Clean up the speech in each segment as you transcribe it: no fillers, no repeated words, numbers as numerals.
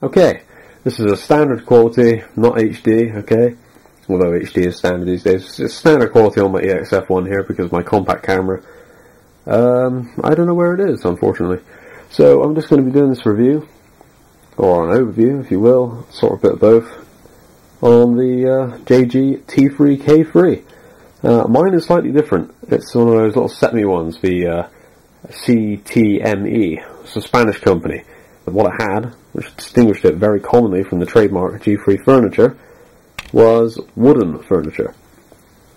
Okay, this is a standard quality, not HD, okay? Although HD is standard these days. It's standard quality on my EXF one here because my compact camera, I don't know where it is, unfortunately. So I'm just going to be doing this review, or an overview, if you will, sort of a bit of both, on the JG T3K3. Mine is slightly different. It's one of those little CETME ones, the CETME. It's a Spanish company. What it had, which distinguished it very commonly from the trademark G3 furniture, was wooden furniture.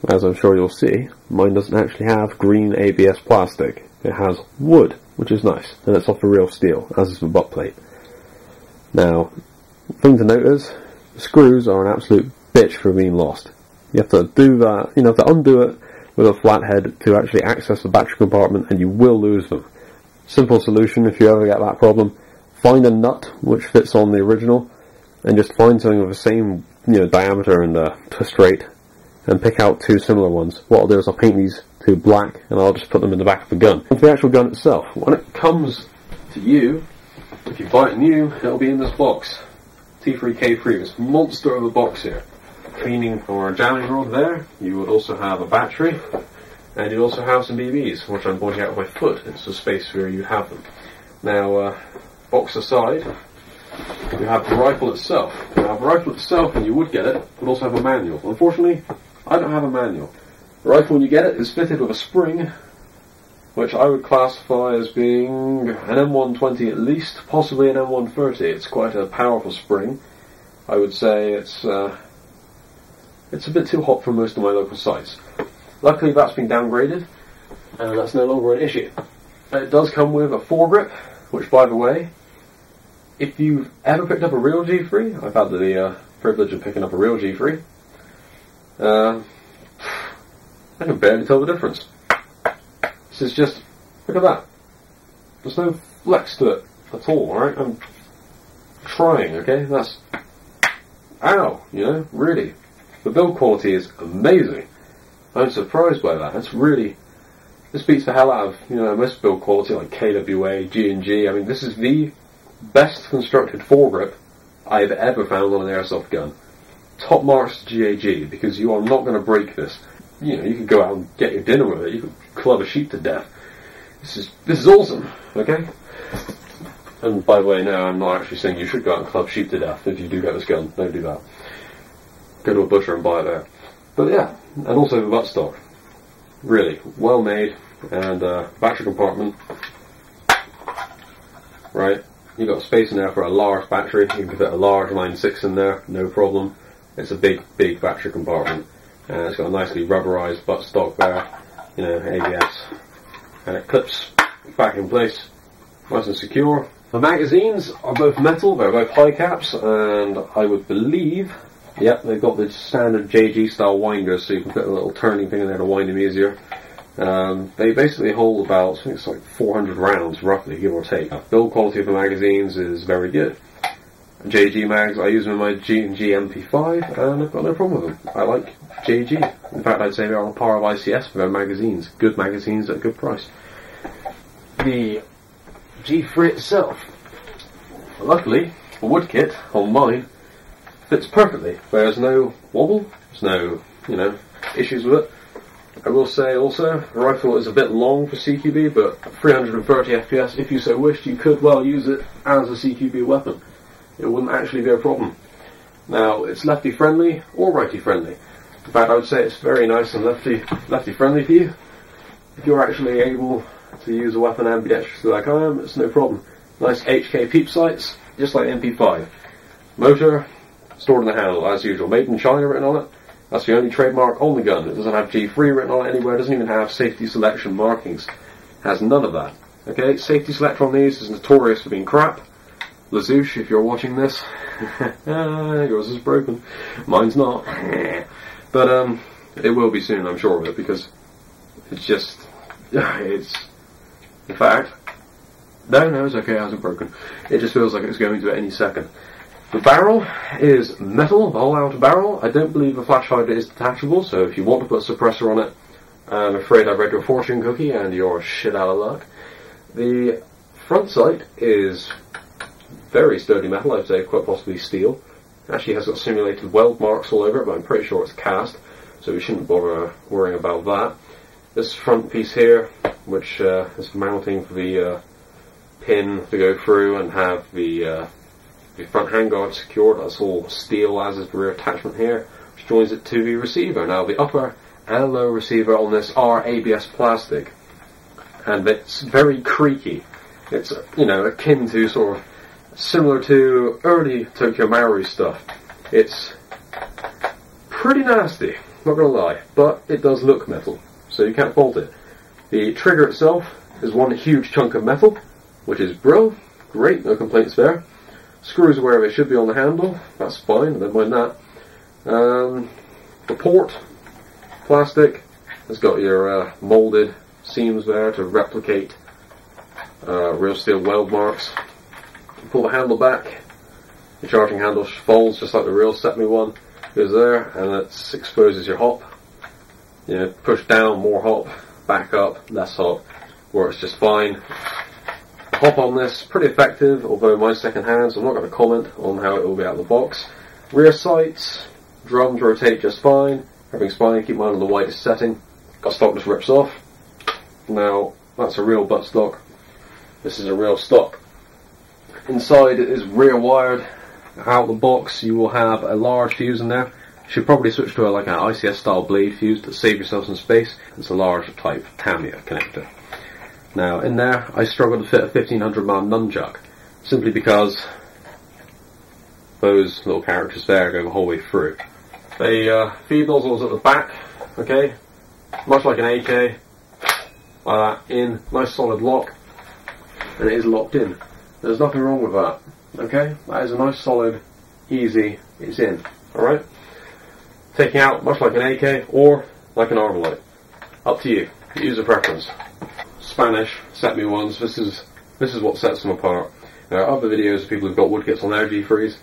As I'm sure you'll see, mine doesn't actually have green ABS plastic. It has wood, which is nice, and it's off the real steel, as is the butt plate. Now, thing to note is, the screws are an absolute bitch for being lost. You have to do that, you have to undo it with a flathead to actually access the battery compartment, and you will lose them. Simple solution if you ever get that problem: find a nut which fits on the original, and just find something of the same, diameter and twist rate, and pick out two similar ones. What I'll do is I'll paint these two black, and I'll just put them in the back of the gun. For the actual gun itself, when it comes to you, if you buy it new, it'll be in this box. T3K3, this monster of a box here. Cleaning or jamming rod there. You would also have a battery, and you'd also have some BBs, which I'm pointing out with my foot. It's the space where you have them. Now, box aside, you have the rifle itself. Now, the rifle itself, when you would get it, would also have a manual. Unfortunately, I don't have a manual. The rifle, when you get it, is fitted with a spring, which I would classify as being an M120 at least, possibly an M130. It's quite a powerful spring. I would say it's a bit too hot for most of my local sites. Luckily, that's been downgraded, and that's no longer an issue. It does come with a foregrip, which, by the way, if you've ever picked up a real G3, I've had the privilege of picking up a real G3, I can barely tell the difference. This is just, look at that. There's no flex to it at all, alright? I'm trying, okay? That's, ow, really. The build quality is amazing. I'm surprised by that. It's really, this beats the hell out of, most build quality like KWA, G&G. I mean, this is the best constructed foregrip I've ever found on an airsoft gun. Top marks to GAG, because you are not going to break this. You could go out and get your dinner with it. You could club a sheep to death. This is awesome, okay? And by the way, no, I'm not actually saying you should go out and club sheep to death if you do get this gun. Don't do that. Go to a butcher and buy it there. But yeah, and also the buttstock. Really, well made, and battery compartment. Right, you've got space in there for a large battery. You can fit a large line 6 in there, no problem. It's a big battery compartment. It's got a nicely rubberized buttstock there, ABS, and it clips back in place, nice and secure. The magazines are both metal, they're both high caps, and I would believe, yep, they've got the standard JG style winders, so you can put a little turning thing in there to wind them easier. They basically hold about, I think it's like 400 rounds, roughly, give or take. Build quality of the magazines is very good. JG mags, I use them in my G&G MP5, and I've got no problem with them. I like JG. In fact, I'd say they're on par with ICS for their magazines. Good magazines at a good price. The G3 itself, luckily, the wood kit on mine fits perfectly. There's no wobble, there's no, issues with it. I will say also, the rifle is a bit long for CQB, but 330 FPS, if you so wished, you could well use it as a CQB weapon. It wouldn't actually be a problem. Now, it's lefty friendly or righty friendly. In fact, I would say it's very nice and lefty friendly for you. If you're actually able to use a weapon ambidextrously like I am, it's no problem. Nice HK peep sights, just like MP5. Motor, stored in the handle, as usual. Made in China written on it. That's the only trademark on the gun. It doesn't have G3 written on it anywhere. It doesn't even have safety selection markings. It has none of that. Okay, safety selector on these is notorious for being crap. Lazouche, if you're watching this, yours is broken. Mine's not. But it will be soon, I'm sure of it, because it's just, it's, in fact, no, it's okay, it hasn't broken. It just feels like it's going to at any second. The barrel is metal, the whole outer barrel. I don't believe the flash hider is detachable, so if you want to put a suppressor on it, I'm afraid I've read your fortune cookie and you're shit out of luck. The front sight is very sturdy metal, I'd say quite possibly steel. Actually has got simulated weld marks all over it, but I'm pretty sure it's cast, so we shouldn't bother worrying about that. This front piece here, which is mounting for the pin to go through and have the front handguard secured, that's all steel, as is the rear attachment here, which joins it to the receiver. Now the upper and lower receiver on this are ABS plastic, and it's very creaky. It's, you know, akin to sort of similar to early Tokyo Maru stuff. It's pretty nasty, not gonna lie, but it does look metal, so you can't fault it. The trigger itself is one huge chunk of metal, which is brilliant, great, no complaints there. Screws where they should be on the handle, that's fine, don't mind that. The port, plastic, it's got your moulded seams there to replicate real steel weld marks. Pull the handle back, the charging handle folds just like the real CETME one, goes there, and it exposes your hop. You know, push down, more hop, back up, less hop, works just fine. The hop on this, pretty effective, although my second hand, so I'm not going to comment on how it will be out of the box. Rear sights, drums rotate just fine, everything's fine, keep mine on the widest setting. Got stock just rips off. Now, that's a real buttstock. This is a real stock. Inside it is rear wired. Out the box you will have a large fuse in there. You should probably switch to like an ICS style blade fuse to save yourself some space. It's a large type Tamiya connector. Now in there I struggled to fit a 1500mm nunchuck, simply because those little characters there go the whole way through. The feed nozzle is at the back, okay, much like an AK, like that, in, nice solid lock, and it is locked in. There's nothing wrong with that, okay? That is a nice solid, easy, it's in, alright? Taking out much like an AK or like an Armalite. Up to you, user preference. Spanish, CETME ones, this is what sets them apart. There are other videos of people who've got wood kits on their G3s.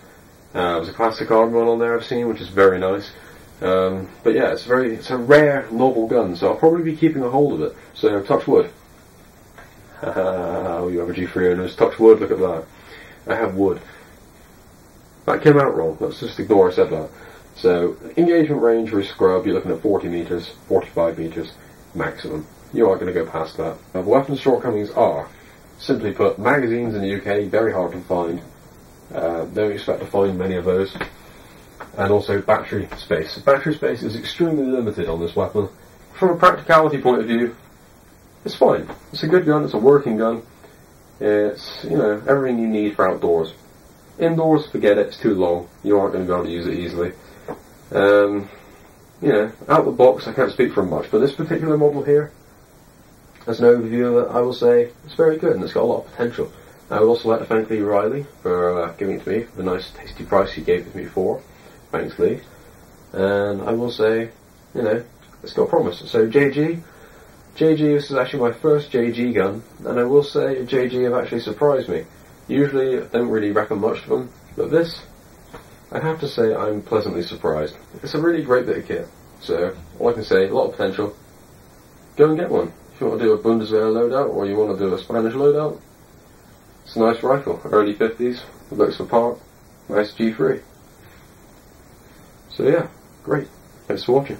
There's a classic carbon one on there I've seen, which is very nice. But yeah, it's a rare, novel gun, so I'll probably be keeping a hold of it. So touch wood. You have a G3 owners, touch wood, look at that. I have wood. That came out wrong, let's just ignore I said that. So, engagement range for a scrub, you're looking at 40 metres, 45 metres maximum. You aren't going to go past that. Now, the weapons shortcomings are, simply put, magazines in the UK, very hard to find. Don't expect to find many of those. And also battery space. Battery space is extremely limited on this weapon. From a practicality point of view, it's fine. It's a good gun, it's a working gun. It's, you know, everything you need for outdoors. Indoors, forget it, it's too long. You aren't going to be able to use it easily. You know, out the box, I can't speak for much, but this particular model here, as an overview of it, I will say it's very good and it's got a lot of potential. I would also like to thank Lee Riley for giving it to me, for the nice tasty price he gave it to me for. Thanks, Lee. And I will say, you know, it's got promise. So JG, this is actually my first JG gun, and I will say JG have actually surprised me. Usually I don't really reckon much to them, but this, I have to say I'm pleasantly surprised. It's a really great bit of kit, so all I can say, a lot of potential. Go and get one. If you want to do a Bundeswehr loadout, or you want to do a Spanish loadout, it's a nice rifle, early 50s, it looks the part, nice G3. So yeah, great, thanks for watching.